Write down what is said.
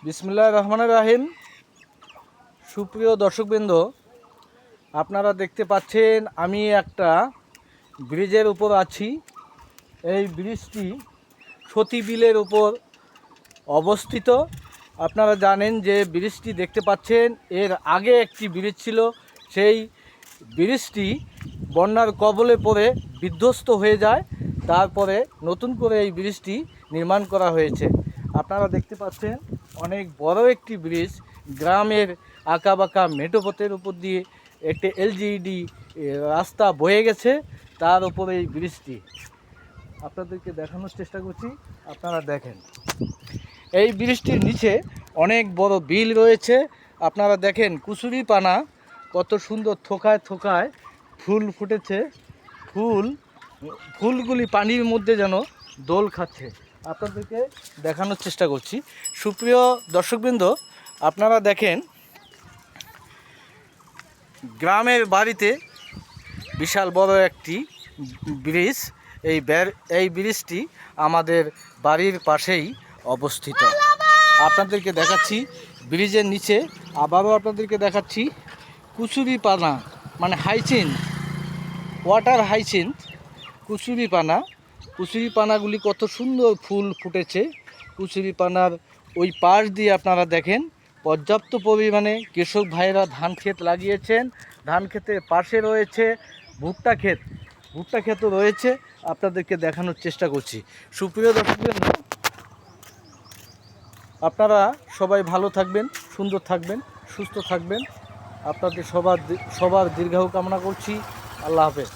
বিসমিল্লাহির রহমানির রহিম। সুপ্রিয় দর্শকবৃন্দ, আপনারা দেখতে পাচ্ছেন আমি একটা ব্রিজের উপর আছি। এই ব্রিজটি সতী বিলের উপর অবস্থিত। আপনারা জানেন যে ব্রিজটি দেখতে পাচ্ছেন, এর আগে একটি ব্রিজ ছিল। সেই ব্রিজটি বন্যার কবলে পড়ে বিধ্বস্ত হয়ে যায়। তারপরে নতুন করে এই ব্রিজটি নির্মাণ করা হয়েছে। আপনারা দেখতে পাচ্ছেন অনেক বড় একটি ব্রিজ, গ্রামের আঁকাবাঁকা মেঠোপথের উপর দিয়ে একটি এলজিডি রাস্তা বয়ে গেছে, তার উপরে এই ব্রিজটি আপনাদেরকে দেখানোর চেষ্টা করছি। আপনারা দেখেন, এই ব্রিজটির নিচে অনেক বড় বিল রয়েছে। আপনারা দেখেন কুচুরিপানা কত সুন্দর থোকায় থোকায় ফুল ফুটেছে। ফুলগুলি পানির মধ্যে যেন দোল খাচ্ছে। আপনাদেরকে দেখানোর চেষ্টা করছি। সুপ্রিয় দর্শকবৃন্দ, আপনারা দেখেন গ্রামের বাড়িতে বিশাল বড় একটি ব্রিজ। এই ব্রিজটি আমাদের বাড়ির পাশেই অবস্থিত। আপনাদেরকে দেখাচ্ছি ব্রিজের নিচে, আবারও আপনাদেরকে দেখাচ্ছি কুচুরিপানা, মানে হাইচিন্থ, ওয়াটার হাইচিন্থ, কুচুরিপানাগুলি কত সুন্দর ফুল ফুটেছে। কুচুরিপানার ওই পাশ দিয়ে আপনারা দেখেন পর্যাপ্ত পরিমাণে কৃষক ভাইরা ধান ক্ষেত লাগিয়েছেন। ধান ক্ষেতের পাশে রয়েছে ভুট্টা ক্ষেতও রয়েছে। আপনাদেরকে দেখানোর চেষ্টা করছি। সুপ্রিয় দর্শকবৃন্দ, আপনারা সবাই ভালো থাকবেন, সুন্দর থাকবেন, সুস্থ থাকবেন। আপনাদের সবার দীর্ঘায়ু কামনা করছি। আল্লাহ হাফেজ।